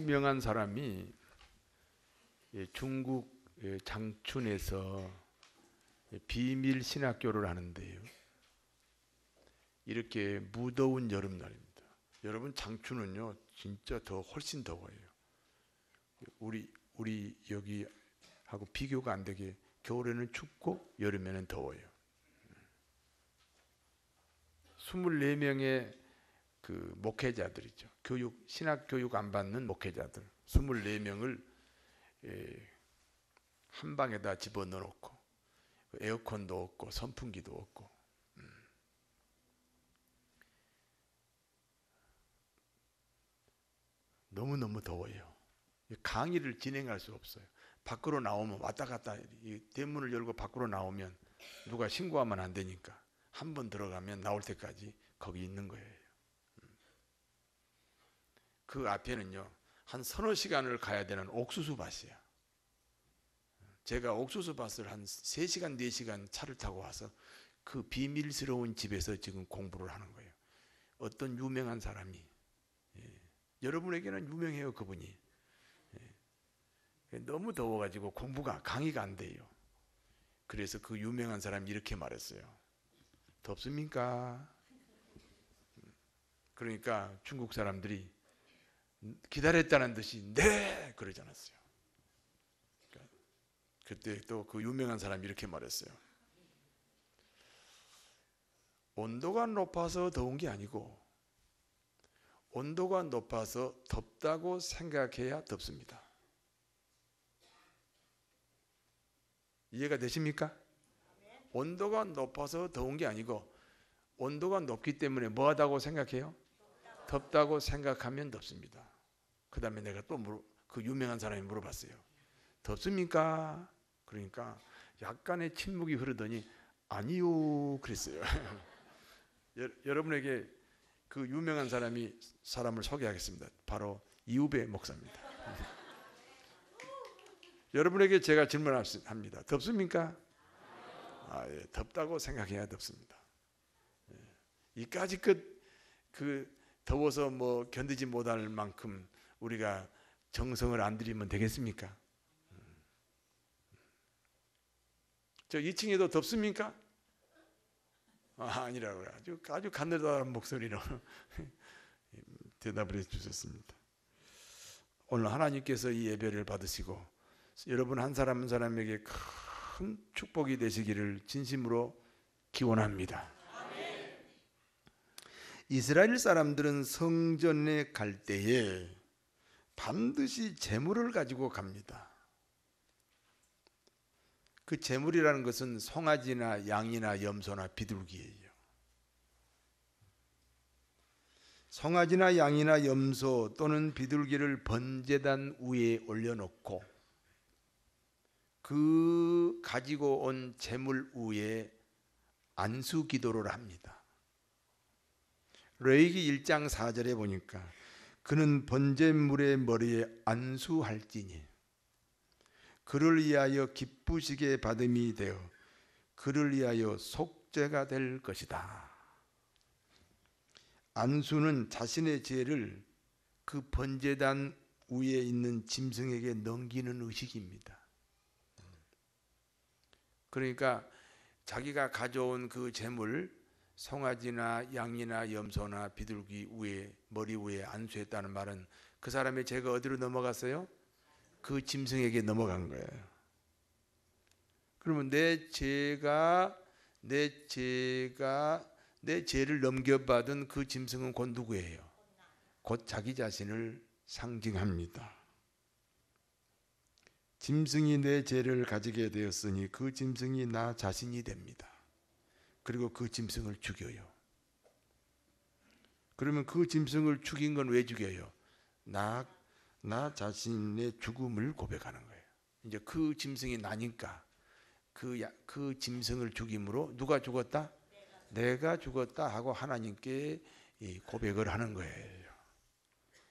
유명한 사람이 중국 장춘에서 비밀 신학교를 하는데요. 이렇게 무더운 여름날입니다. 여러분, 장춘은요 진짜 더 훨씬 더워요. 우리 여기 하고 비교가 안 되게 겨울에는 춥고 여름에는 더워요. 24명의 그 목회자들이죠. 신학 교육 안 받는 목회자들 24명을 한 방에다 집어넣어 놓고 에어컨도 없고 선풍기도 없고 너무너무 더워요. 강의를 진행할 수 없어요. 밖으로 나오면 왔다 갔다 대문을 열고 밖으로 나오면 누가 신고하면 안 되니까 한 번 들어가면 나올 때까지 거기 있는 거예요. 그 앞에는요 한 서너 시간을 가야 되는 옥수수 밭이야. 제가 옥수수 밭을 한 3시간 4시간 차를 타고 와서 그 비밀스러운 집에서 지금 공부를 하는 거예요. 어떤 유명한 사람이 여러분에게는 유명해요. 그분이 너무 더워가지고 강의가 안 돼요. 그래서 그 유명한 사람이 이렇게 말했어요. 덥습니까? 그러니까 중국 사람들이 기다렸다는 듯이 네 그러지 않았어요. 그러니까 그때 또 그 유명한 사람이 이렇게 말했어요. 온도가 높아서 더운 게 아니고 온도가 높아서 덥다고 생각해야 덥습니다. 이해가 되십니까? 온도가 높아서 더운 게 아니고 온도가 높기 때문에 뭐하다고 생각해요? 덥다고 생각하면 덥습니다. 그 다음에 내가 또 그 유명한 사람이 물어봤어요. 덥습니까? 그러니까 약간의 침묵이 흐르더니 아니요 그랬어요. 여러분에게 그 유명한 사람을 소개하겠습니다. 바로 이우배 목사입니다. 여러분에게 제가 질문합니다. 덥습니까? 예, 덥다고 생각해야 덥습니다. 이까지 그 더워서 뭐 견디지 못할 만큼 우리가 정성을 안 들이면 되겠습니까? 저 2층에도 덥습니까? 아니라고요. 아주 가느다란 목소리로 대답을 해주셨습니다. 오늘 하나님께서 이 예배를 받으시고 여러분 한 사람 한 사람에게 큰 축복이 되시기를 진심으로 기원합니다. 이스라엘 사람들은 성전에 갈 때에 반드시 제물을 가지고 갑니다. 그 제물이라는 것은 송아지나 양이나 염소나 비둘기예요. 송아지나 양이나 염소 또는 비둘기를 번제단 위에 올려놓고 그 가지고 온 제물 위에 안수 기도를 합니다. 레위기 1장 4절에 보니까 그는 번제물의 머리에 안수할지니 그를 위하여 기쁘시게 받음이 되어 그를 위하여 속죄가 될 것이다. 안수는 자신의 죄를 그 번제단 위에 있는 짐승에게 넘기는 의식입니다. 그러니까 자기가 가져온 그 제물 송아지나 양이나 염소나 비둘기 위에 머리 위에 안수했다는 말은 그 사람의 죄가 어디로 넘어갔어요? 그 짐승에게 넘어간 거예요. 그러면 내 죄를 넘겨받은 그 짐승은 곧 누구예요? 곧 자기 자신을 상징합니다. 짐승이 내 죄를 가지게 되었으니 그 짐승이 나 자신이 됩니다. 그리고 그 짐승을 죽여요. 그러면 그 짐승을 죽인 건 왜 죽여요? 나 자신의 죽음을 고백하는 거예요. 이제 그 짐승이 나니까 그 짐승을 죽임으로 누가 죽었다? 내가 죽었다 하고 하나님께 고백을 하는 거예요.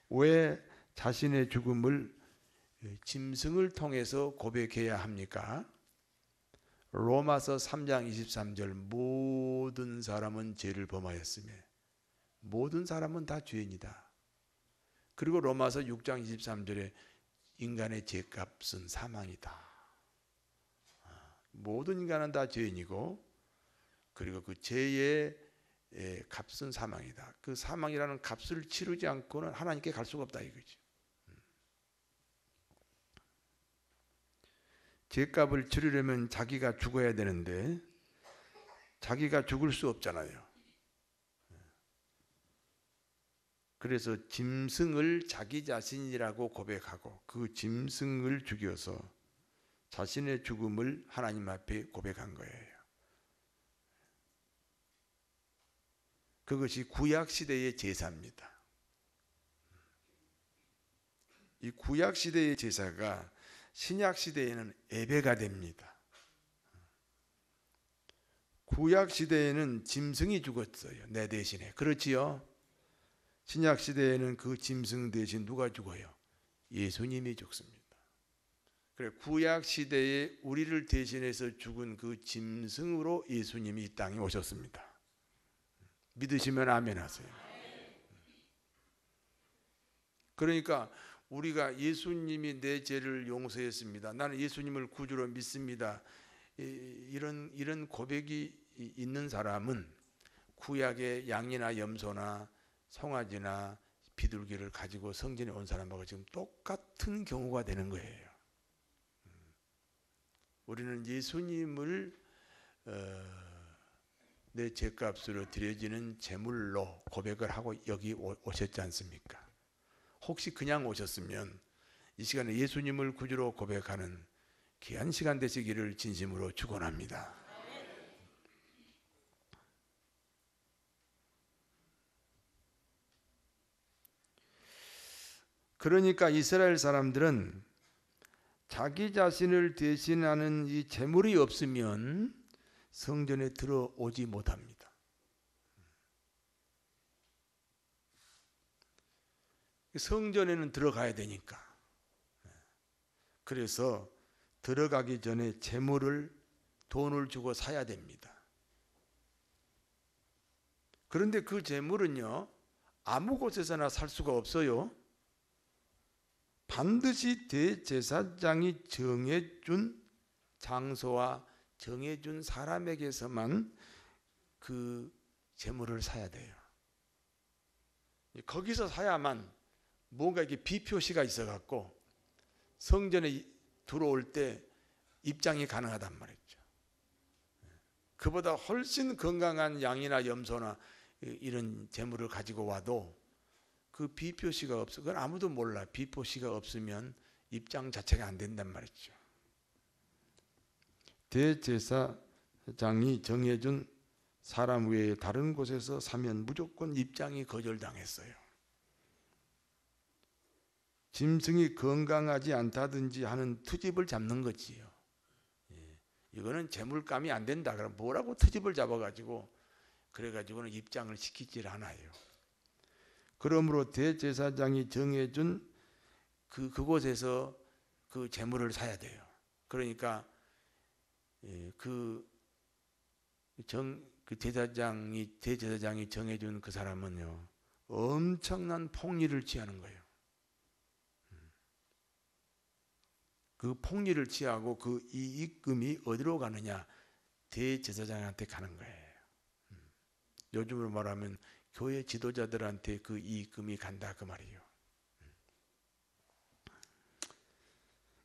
왜 자신의 죽음을 짐승을 통해서 고백해야 합니까? 로마서 3장 23절 모든 사람은 죄를 범하였으며 모든 사람은 다 죄인이다. 그리고 로마서 6장 23절에 인간의 죄값은 사망이다. 모든 인간은 다 죄인이고 그리고 그 죄의 값은 사망이다. 그 사망이라는 값을 치르지 않고는 하나님께 갈 수가 없다 이거지. 죄값을 치르려면 자기가 죽어야 되는데 자기가 죽을 수 없잖아요. 그래서 짐승을 자기 자신이라고 고백하고 그 짐승을 죽여서 자신의 죽음을 하나님 앞에 고백한 거예요. 그것이 구약시대의 제사입니다. 이 구약시대의 제사가 신약시대에는 예배가 됩니다. 구약시대에는 짐승이 죽었어요. 내 대신에. 그렇지요? 신약시대에는 그 짐승 대신 누가 죽어요? 예수님이 죽습니다. 그래, 구약시대에 우리를 대신해서 죽은 그 짐승으로 예수님이 이 땅에 오셨습니다. 믿으시면 아멘 하세요. 그러니까 우리가 예수님이 내 죄를 용서했습니다. 나는 예수님을 구주로 믿습니다. 이런 고백이 있는 사람은 구약의 양이나 염소나 송아지나 비둘기를 가지고 성전에 온 사람하고 지금 똑같은 경우가 되는 거예요. 우리는 예수님을 내 죄값으로 드려지는 제물로 고백을 하고 여기 오셨지 않습니까? 혹시 그냥 오셨으면 이 시간에 예수님을 구주로 고백하는 귀한 시간 되시기를 진심으로 축원합니다. 그러니까 이스라엘 사람들은 자기 자신을 대신하는 이 제물이 없으면 성전에 들어오지 못합니다. 성전에는 들어가야 되니까. 그래서 들어가기 전에 제물을 돈을 주고 사야 됩니다. 그런데 그 제물은요, 아무 곳에서나 살 수가 없어요. 반드시 대제사장이 정해준 장소와 정해준 사람에게서만 그 제물을 사야 돼요. 거기서 사야만 뭔가 이렇게 비표시가 있어갖고 성전에 들어올 때 입장이 가능하단 말이죠. 그보다 훨씬 건강한 양이나 염소나 이런 제물을 가지고 와도 그 비표시가 없어. 그건 아무도 몰라. 비표시가 없으면 입장 자체가 안 된단 말이죠. 대제사장이 정해준 사람 외에 다른 곳에서 사면 무조건 입장이 거절당했어요. 짐승이 건강하지 않다든지 하는 트집을 잡는 거지요. 이거는 재물감이 안 된다. 그럼 뭐라고 트집을 잡아가지고 그래가지고는 입장을 시키질 않아요. 그러므로 대제사장이 정해준 그곳에서 그 제물을 사야 돼요. 그러니까 그 대제사장이 정해준 그 사람은요, 엄청난 폭리를 취하는 거예요. 그 폭리를 취하고 그 이익금이 어디로 가느냐? 대제사장한테 가는 거예요. 요즘으로 말하면 교회 지도자들한테 그 이익금이 간다 그 말이에요.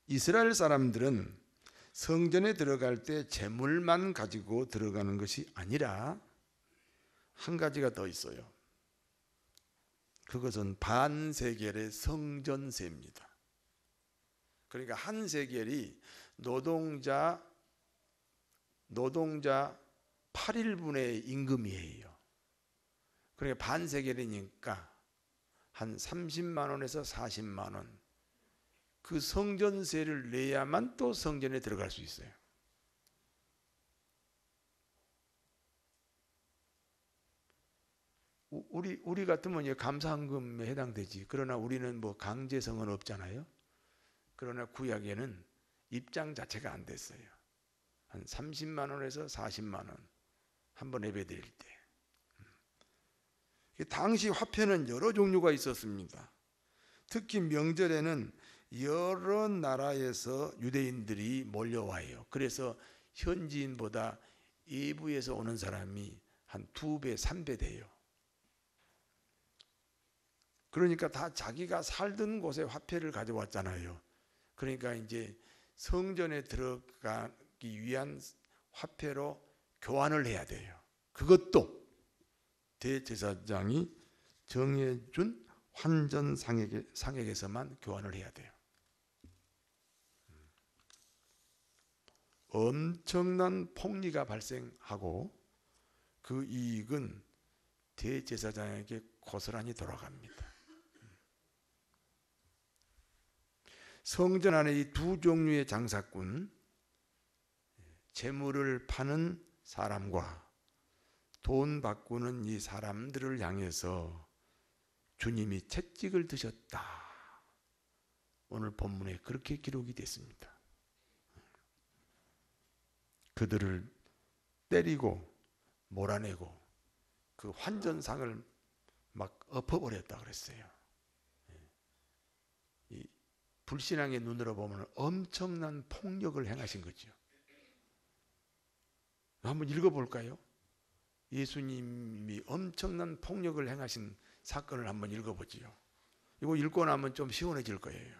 이스라엘 사람들은 성전에 들어갈 때 제물만 가지고 들어가는 것이 아니라 한 가지가 더 있어요. 그것은 반세겔의 성전세입니다. 그러니까 한 세겔이 노동자 8일분의 임금이에요. 그러니까 반세겔이니까 한 30만 원에서 40만 원. 그 성전세를 내야만 또 성전에 들어갈 수 있어요. 우리 같으면 감사헌금에 해당되지. 그러나 우리는 뭐 강제성은 없잖아요. 그러나 구약에는 입장 자체가 안 됐어요. 한 30만 원에서 40만 원 한번 예배 드릴 때. 당시 화폐는 여러 종류가 있었습니다. 특히 명절에는 여러 나라에서 유대인들이 몰려와요. 그래서 현지인보다 외부에서 오는 사람이 한 2배, 3배 돼요. 그러니까 다 자기가 살던 곳에 화폐를 가져왔잖아요. 그러니까 이제 성전에 들어가기 위한 화폐로 교환을 해야 돼요. 그것도 대제사장이 정해준 환전 상액에서만 교환을 해야 돼요. 엄청난 폭리가 발생하고 그 이익은 대제사장에게 고스란히 돌아갑니다. 성전 안에 이 두 종류의 장사꾼, 재물을 파는 사람과 돈 바꾸는 이 사람들을 향해서 주님이 채찍을 드셨다. 오늘 본문에 그렇게 기록이 됐습니다. 그들을 때리고 몰아내고 그 환전상을 막 엎어버렸다 그랬어요. 이 불신앙의 눈으로 보면 엄청난 폭력을 행하신 거죠. 한번 읽어볼까요? 예수님이 엄청난 폭력을 행하신 사건을 한번 읽어보지요. 이거 읽고 나면 좀 시원해질 거예요.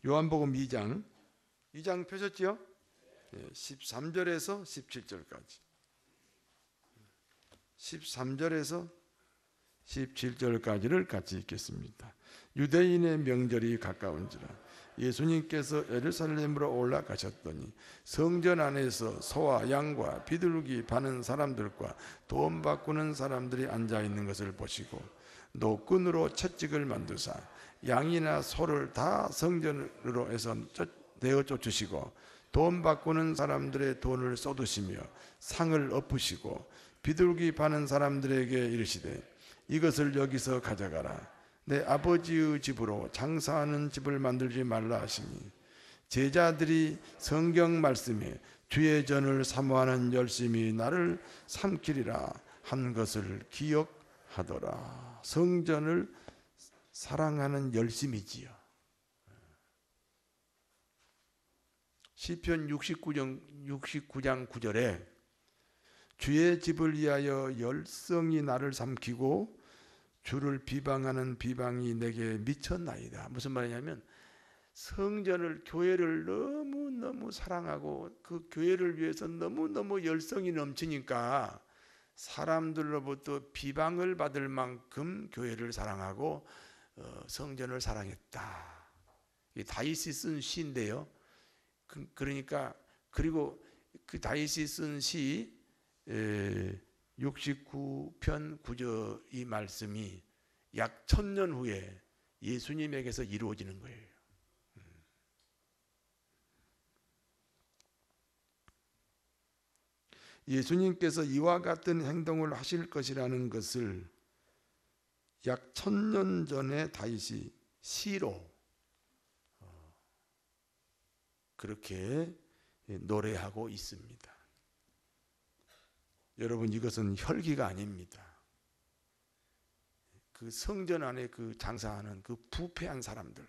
요한복음 2장 펴셨지요? 13절에서 17절까지. 13절에서 17절까지를 같이 읽겠습니다. 유대인의 명절이 가까운지라 예수님께서 예루살렘으로 올라가셨더니 성전 안에서 소와 양과 비둘기 파는 사람들과 돈 바꾸는 사람들이 앉아 있는 것을 보시고 노끈으로 채찍을 만드사 양이나 소를 다 성전으로 해서 내어 쫓으시고 돈 바꾸는 사람들의 돈을 쏟으시며 상을 엎으시고 비둘기 파는 사람들에게 이르시되 이것을 여기서 가져가라. 내 아버지의 집으로 장사하는 집을 만들지 말라 하시니 제자들이 성경 말씀에 주의 전을 사모하는 열심이 나를 삼키리라 한 것을 기억하더라. 성전을 사랑하는 열심이지요. 시편 69장 9절에 주의 집을 위하여 열성이 나를 삼키고 주를 비방하는 비방이 내게 미쳤나이다. 무슨 말이냐면 성전을, 교회를 너무너무 사랑하고 그 교회를 위해서 너무너무 열성이 넘치니까 사람들로부터 비방을 받을 만큼 교회를 사랑하고 성전을 사랑했다. 이게 다윗이 쓴 시인데요. 그러니까 그리고 그 다윗이 쓴 시 69편 9절 이 말씀이 약 1000년 후에 예수님에게서 이루어지는 거예요. 예수님께서 이와 같은 행동을 하실 것이라는 것을 약 1000년 전에 다윗이 시로 그렇게 노래하고 있습니다. 여러분, 이것은 혈기가 아닙니다. 그 성전 안에 그 장사하는 그 부패한 사람들,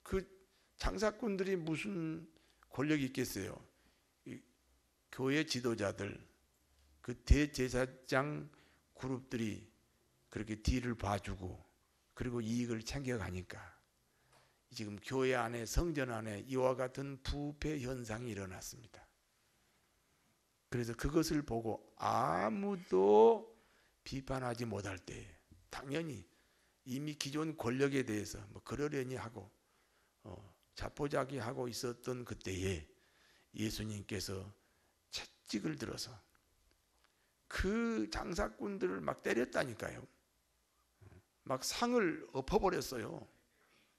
그 장사꾼들이 무슨 권력이 있겠어요? 교회 지도자들, 그 대제사장 그룹들이 그렇게 뒤를 봐주고 그리고 이익을 챙겨가니까 지금 교회 안에, 성전 안에 이와 같은 부패 현상이 일어났습니다. 그래서 그것을 보고 아무도 비판하지 못할 때 당연히 이미 기존 권력에 대해서 뭐 그러려니 하고 자포자기하고 있었던 그때에 예수님께서 채찍을 들어서 그 장사꾼들을 막 때렸다니까요. 막 상을 엎어버렸어요.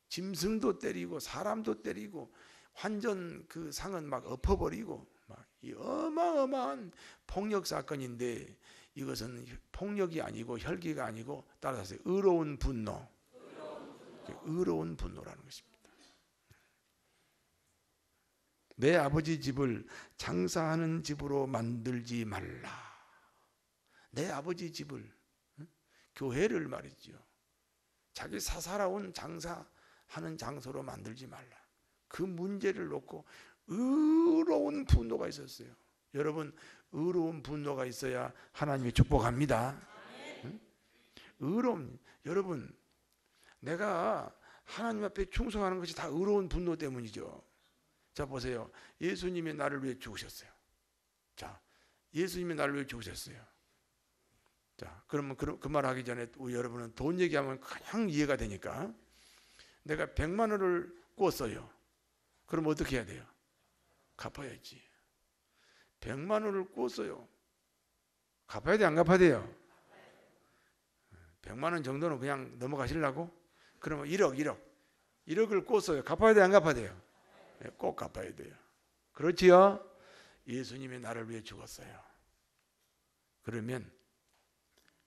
짐승도 때리고 사람도 때리고 환전 그 상은 막 엎어버리고 막 이 어마어마한 폭력 사건인데 이것은 폭력이 아니고 혈기가 아니고 따라서 의로운 분노, 의로운 분노라는 것입니다. 내 아버지 집을 장사하는 집으로 만들지 말라. 내 아버지 집을, 교회를 말이죠. 자기 살아온 장사하는 장소로 만들지 말라. 그 문제를 놓고 의로운 분노가 있었어요. 여러분, 의로운 분노가 있어야 하나님이 축복합니다. 응? 여러분, 내가 하나님 앞에 충성하는 것이 다 의로운 분노 때문이죠. 자, 보세요. 예수님이 나를 위해 죽으셨어요. 자, 예수님이 나를 위해 죽으셨어요. 자, 그러면 그 말 하기 전에 우리 여러분은 돈 얘기하면 그냥 이해가 되니까, 내가 100만 원을 꿨어요. 그럼 어떻게 해야 돼요? 갚아야지. 100만 원을 꿨어요. 갚아야 돼, 안 갚아야 돼요? 100만 원 정도는 그냥 넘어가시려고? 그러면 1억을 꿨어요. 갚아야 돼, 안 갚아야 돼요? 꼭 갚아야 돼요. 그렇지요? 예수님이 나를 위해 죽었어요. 그러면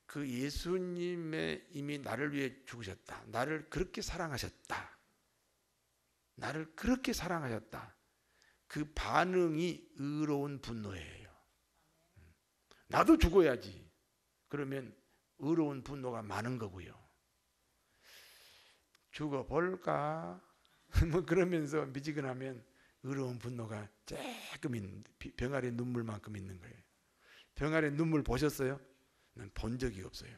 그 예수님의 이미 나를 위해 죽으셨다. 나를 그렇게 사랑하셨다. 나를 그렇게 사랑하셨다. 그 반응이 의로운 분노예요. 나도 죽어야지. 그러면 의로운 분노가 많은 거고요. 죽어볼까? 뭐 그러면서 미지근하면 의로운 분노가 조금 병아리 눈물만큼 있는 거예요. 병아리 눈물 보셨어요? 난 본 적이 없어요.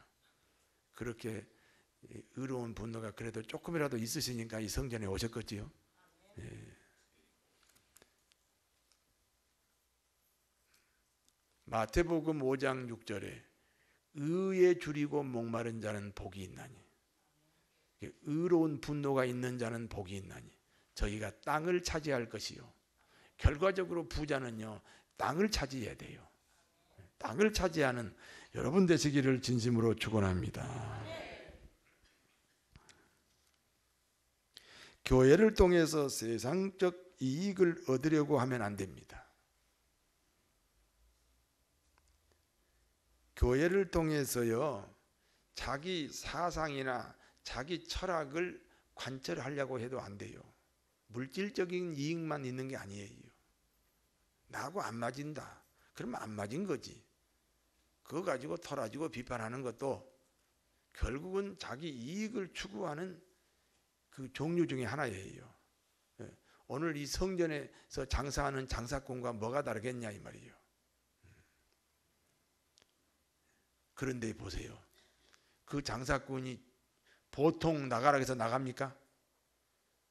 그렇게 의로운 분노가 그래도 조금이라도 있으시니까 이 성전에 오셨겠지요. 예. 마태복음 5장 6절에 의에 줄이고 목마른 자는 복이 있나니, 의로운 분노가 있는 자는 복이 있나니, 저희가 땅을 차지할 것이요. 결과적으로 부자는요, 땅을 차지해야 돼요. 땅을 차지하는 여러분 되시기를 진심으로 축원합니다. 교회를 통해서 세상적 이익을 얻으려고 하면 안 됩니다. 교회를 통해서요, 자기 사상이나 자기 철학을 관철하려고 해도 안 돼요. 물질적인 이익만 있는 게 아니에요. 나하고 안 맞은다. 그러면 안 맞은 거지. 그거 가지고 털어지고 비판하는 것도 결국은 자기 이익을 추구하는 그 종류 중에 하나예요. 오늘 이 성전에서 장사하는 장사꾼과 뭐가 다르겠냐 이 말이에요. 그런데 보세요. 그 장사꾼이 보통 나가라 해서 나갑니까?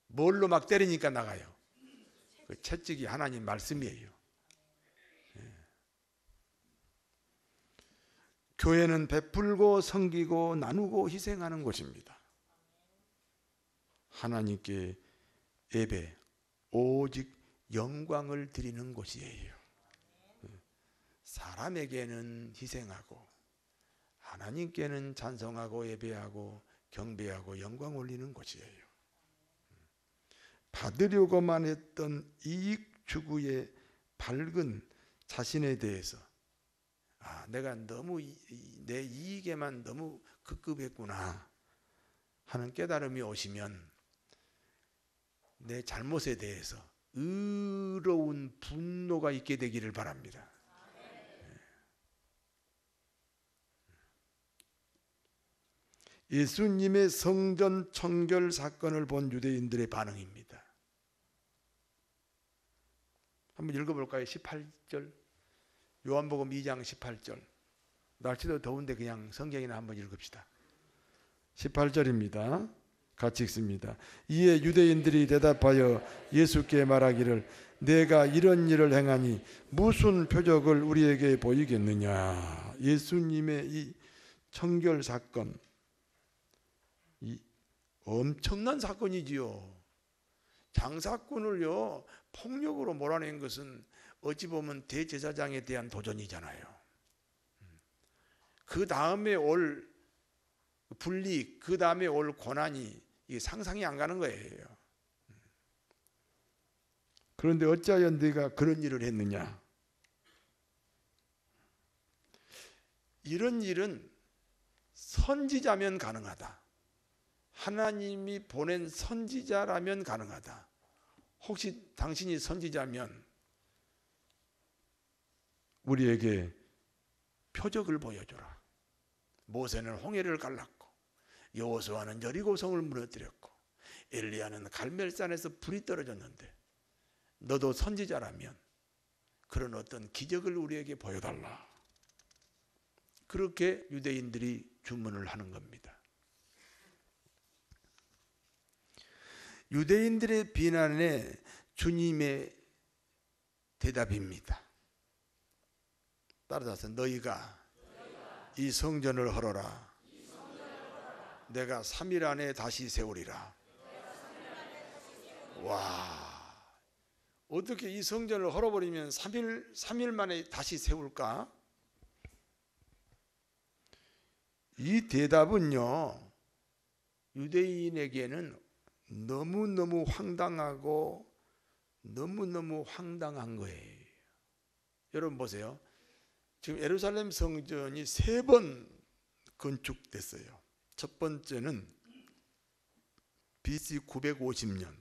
뭘로 막 때리니까 나가요? 그 채찍이 하나님 말씀이에요. 교회는 베풀고 섬기고 나누고 희생하는 곳입니다. 하나님께 예배, 오직 영광을 드리는 곳이에요. 사람에게는 희생하고 하나님께는 찬송하고 예배하고 경배하고 영광 올리는 곳이에요. 받으려고만 했던 이익 추구의 밝은 자신에 대해서, 내가 너무 내 이익에만 너무 급급했구나 하는 깨달음이 오시면 내 잘못에 대해서 의로운 분노가 있게 되기를 바랍니다. 예수님의 성전 청결 사건을 본 유대인들의 반응입니다. 한번 읽어볼까요? 18절, 요한복음 2장 18절. 날씨도 더운데 그냥 성경이나 한번 읽읍시다. 18절입니다. 같이 읽습니다. 이에 유대인들이 대답하여 예수께 말하기를, 내가 이런 일을 행하니 무슨 표적을 우리에게 보이겠느냐. 예수님의 이 청결 사건, 이 엄청난 사건이지요. 장사꾼을요 폭력으로 몰아낸 것은 어찌 보면 대제사장에 대한 도전이잖아요. 그 다음에 올 불이익, 그 다음에 올 고난이 이게 상상이 안 가는 거예요. 그런데 어찌하여 네가 그런 일을 했느냐? 이런 일은 선지자면 가능하다. 하나님이 보낸 선지자라면 가능하다. 혹시 당신이 선지자면 우리에게 표적을 보여줘라. 모세는 홍해를 갈랐고 여호수아는 여리고성을 무너뜨렸고 엘리야는 갈멜산에서 불이 떨어졌는데 너도 선지자라면 그런 어떤 기적을 우리에게 보여달라. 그렇게 유대인들이 주문을 하는 겁니다. 유대인들의 비난에 주님의 대답입니다. 따라서 너희가 이 성전을 헐어라. 내가 3일 안에 다시 세우리라. 와, 어떻게 이 성전을 헐어버리면 3일 만에 다시 세울까? 이 대답은요, 유대인에게는 너무너무 황당하고 너무너무 황당한 거예요. 여러분 보세요. 지금 예루살렘 성전이 3번 건축됐어요. 첫 번째는 BC 950년.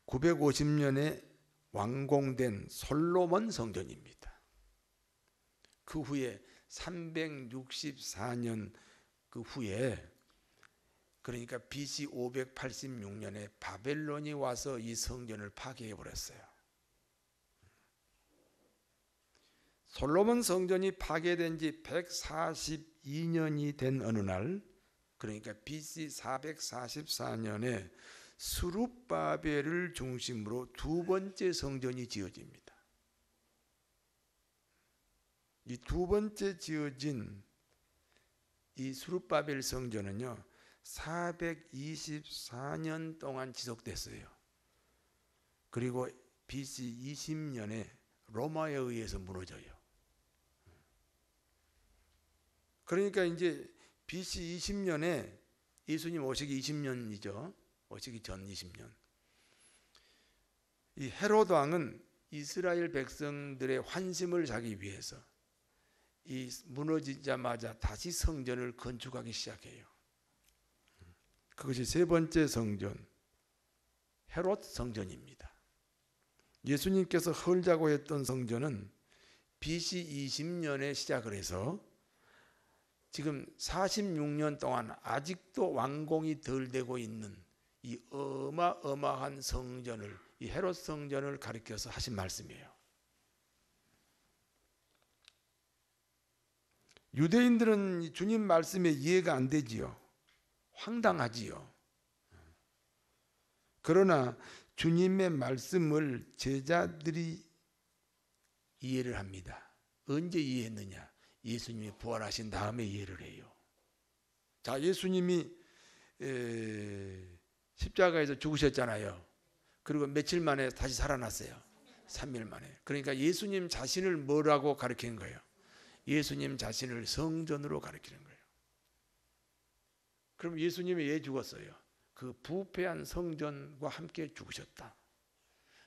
950년에 완공된 솔로몬 성전입니다. 그 후에 364년 그 후에, 그러니까 BC 586년에 바벨론이 와서 이 성전을 파괴해 버렸어요. 솔로몬 성전이 파괴된 지 142년이 된 어느 날, 그러니까 BC 444년에 스룹바벨을 중심으로 2번째 성전이 지어집니다. 이 2번째 지어진 이 스룹바벨 성전은요 424년 동안 지속됐어요. 그리고 BC 20년에 로마에 의해서 무너져요. 그러니까 이제 BC 20년에 예수님 오시기 20년이죠. 오시기 전 20년. 이 헤롯 왕은 이스라엘 백성들의 환심을 사기 위해서 이 무너지자마자 다시 성전을 건축하기 시작해요. 그것이 3번째 성전, 헤롯 성전입니다. 예수님께서 헐자고 했던 성전은 BC 20년에 시작을 해서 지금 46년 동안 아직도 완공이 덜 되고 있는 이 어마어마한 성전을, 이 헤롯 성전을 가리켜서 하신 말씀이에요. 유대인들은 주님 말씀에 이해가 안 되지요. 황당하지요. 그러나 주님의 말씀을 제자들이 이해를 합니다. 언제 이해했느냐? 예수님이 부활하신 다음에 이해를 해요. 자, 예수님이 십자가에서 죽으셨잖아요. 그리고 며칠 만에 다시 살아났어요. 3일 만에. 그러니까 예수님 자신을 뭐라고 가르치는 거예요? 예수님 자신을 성전으로 가르치는 거예요. 그럼 예수님이 왜 죽었어요? 그 부패한 성전과 함께 죽으셨다.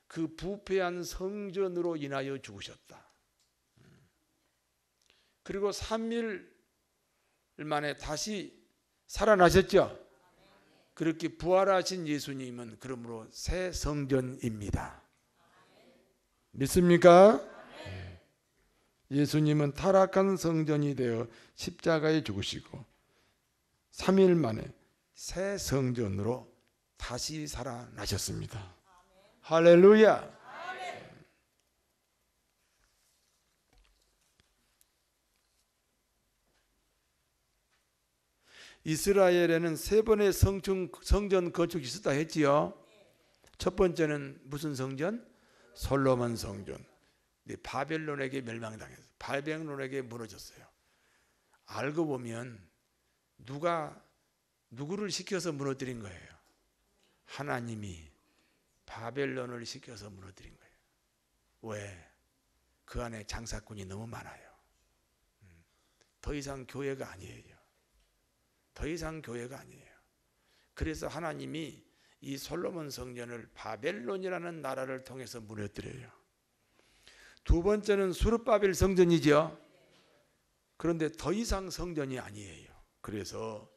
그 부패한 성전으로 인하여 죽으셨다. 그리고 3일 만에 다시 살아나셨죠. 그렇게 부활하신 예수님은 그러므로 새 성전입니다. 믿습니까? 예수님은 타락한 성전이 되어 십자가에 죽으시고 3일 만에 새 성전으로 다시 살아나셨습니다. 할렐루야. 이스라엘에는 3번의 성전 건축이 있었다 했지요. 첫 번째는 무슨 성전? 솔로몬 성전. 바벨론에게 멸망당했어요. 바벨론에게 무너졌어요. 알고 보면 누구를 시켜서 무너뜨린 거예요? 하나님이 바벨론을 시켜서 무너뜨린 거예요. 왜? 그 안에 장사꾼이 너무 많아요. 더 이상 교회가 아니에요. 더 이상 교회가 아니에요. 그래서 하나님이 이 솔로몬 성전을 바벨론이라는 나라를 통해서 무너뜨려요. 2번째는 수르바벨 성전이죠. 그런데 더 이상 성전이 아니에요. 그래서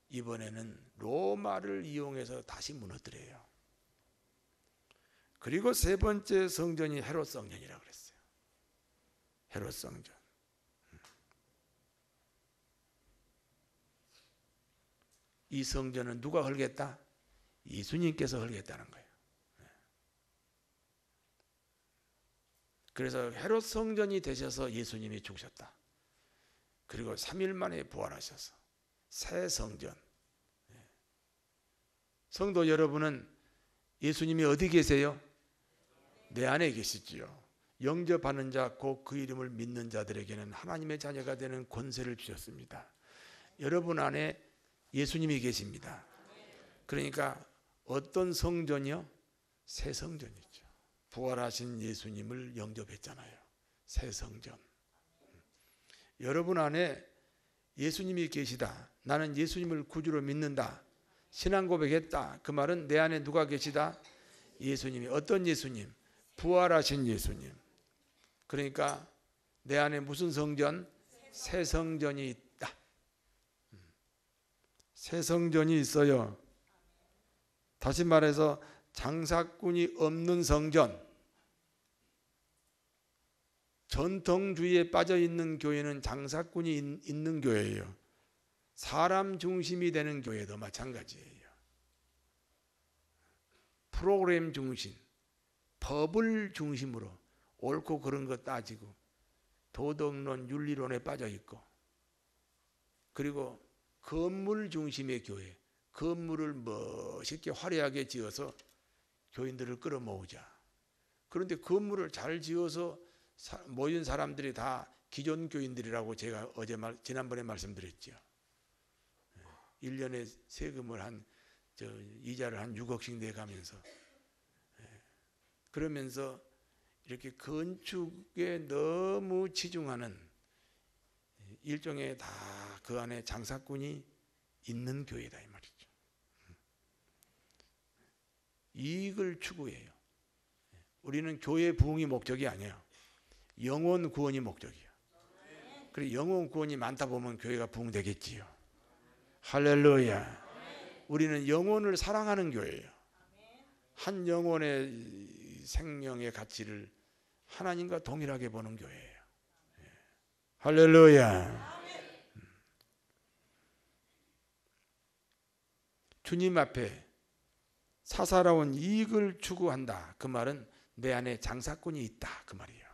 이번에는 로마를 이용해서 다시 무너뜨려요. 그리고 3번째 성전이 헤롯 성전이라고 그랬어요. 헤롯 성전. 이 성전은 누가 헐겠다? 예수님께서 헐겠다는 거예요. 그래서 헤롯 성전이 되셔서 예수님이 죽으셨다. 그리고 3일 만에 부활하셔서 새 성전. 성도 여러분은 예수님이 어디 계세요? 내 안에 계시지요. 영접하는 자, 곧 그 이름을 믿는 자들에게는 하나님의 자녀가 되는 권세를 주셨습니다. 여러분 안에 예수님이 계십니다. 그러니까 어떤 성전이요? 새 성전이죠. 부활하신 예수님을 영접했잖아요. 새 성전. 여러분 안에 예수님이 계시다. 나는 예수님을 구주로 믿는다. 신앙 고백했다. 그 말은 내 안에 누가 계시다? 예수님이. 어떤 예수님? 부활하신 예수님. 그러니까 내 안에 무슨 성전? 새 성전이 있다. 새 성전이 있어요. 다시 말해서 장사꾼이 없는 성전. 전통주의에 빠져있는 교회는 장사꾼이 있는 교회예요. 사람 중심이 되는 교회도 마찬가지예요. 프로그램 중심, 법을 중심으로 옳고 그런 거 따지고 도덕론, 윤리론에 빠져있고, 그리고 건물 중심의 교회, 건물을 멋있게 화려하게 지어서 교인들을 끌어모으자. 그런데 건물을 잘 지어서 모인 사람들이 다 기존 교인들이라고 제가 지난번에 말씀드렸죠. 1년에 세금을 이자를 한 6억씩 내가면서, 그러면서 이렇게 건축에 너무 치중하는, 일종의 다 그 안에 장사꾼이 있는 교회다 이 말이죠. 이익을 추구해요. 우리는 교회 부흥이 목적이 아니에요. 영혼 구원이 목적이에요. 그리고 영혼 구원이 많다 보면 교회가 부흥되겠지요. 할렐루야. 우리는 영혼을 사랑하는 교회예요. 한 영혼의 생명의 가치를 하나님과 동일하게 보는 교회예요. 할렐루야. 주님 앞에 사사로운 이익을 추구한다. 그 말은 내 안에 장사꾼이 있다. 그 말이에요.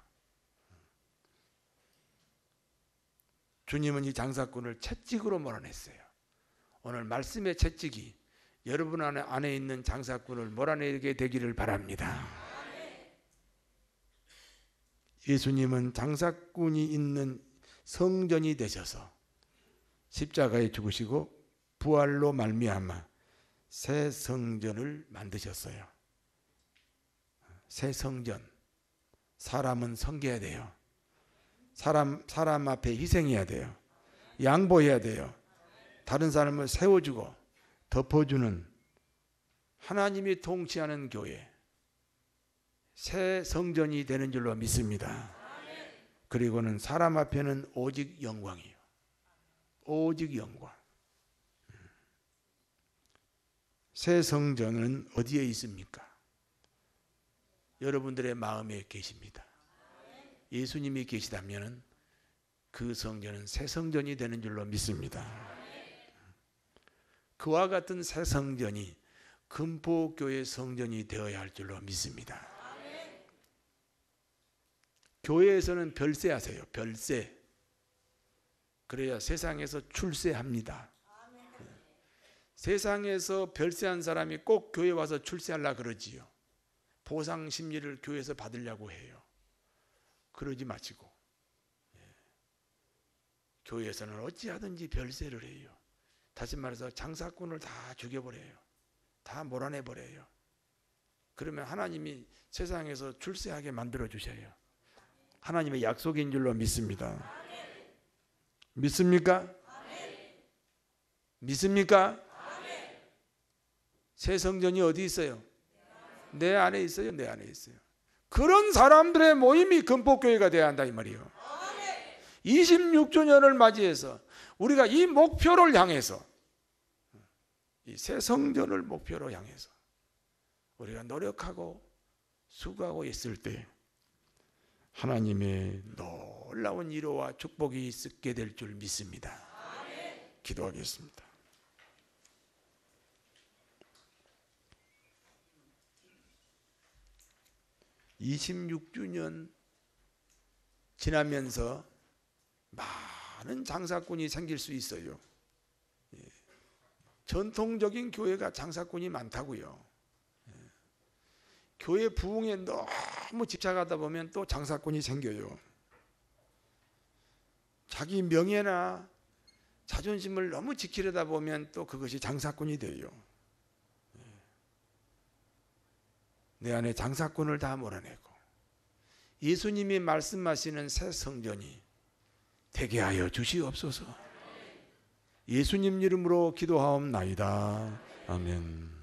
주님은 이 장사꾼을 채찍으로 몰아냈어요. 오늘 말씀의 채찍이 여러분 안에 있는 장사꾼을 몰아내게 되기를 바랍니다. 예수님은 장사꾼이 있는 성전이 되셔서 십자가에 죽으시고 부활로 말미암아 새 성전을 만드셨어요. 새 성전. 사람은 섬겨야 돼요. 사람 앞에 희생해야 돼요. 양보해야 돼요. 다른 사람을 세워주고 덮어주는 하나님이 통치하는 교회, 새 성전이 되는 줄로 믿습니다. 그리고는 사람 앞에는 오직 영광이에요. 오직 영광. 새 성전은 어디에 있습니까? 여러분들의 마음에 계십니다. 예수님이 계시다면 그 성전은 새 성전이 되는 줄로 믿습니다. 그와 같은 새 성전이 금포교회 성전이 되어야 할 줄로 믿습니다. 교회에서는 별세하세요. 별세. 그래야 세상에서 출세합니다. 세상에서 별세한 사람이 꼭 교회 와서 출세하려고 그러지요. 보상 심리를 교회에서 받으려고 해요. 그러지 마시고 교회에서는 어찌하든지 별세를 해요. 다시 말해서 장사꾼을 다 죽여버려요. 다 몰아내버려요. 그러면 하나님이 세상에서 출세하게 만들어 주셔요. 하나님의 약속인 줄로 믿습니다. 믿습니까? 믿습니까? 새 성전이 어디 있어요? 내 안에 있어요. 내 안에 있어요. 그런 사람들의 모임이 금포교회가 되어야 한다 이 말이에요. 26주년을 맞이해서 우리가 이 목표를 향해서, 이 새 성전을 목표로 향해서 우리가 노력하고 수고하고 있을 때 하나님의 놀라운 위로와 축복이 있게 될 줄 믿습니다. 기도하겠습니다. 26주년 지나면서 많은 장사꾼이 생길 수 있어요. 전통적인 교회가 장사꾼이 많다고요. 교회 부흥에 너무 집착하다 보면 또 장사꾼이 생겨요. 자기 명예나 자존심을 너무 지키려다 보면 또 그것이 장사꾼이 돼요. 내 안에 장사꾼을 다 몰아내고 예수님이 말씀하시는 새 성전이 되게 하여 주시옵소서. 예수님 이름으로 기도하옵나이다. 아멘.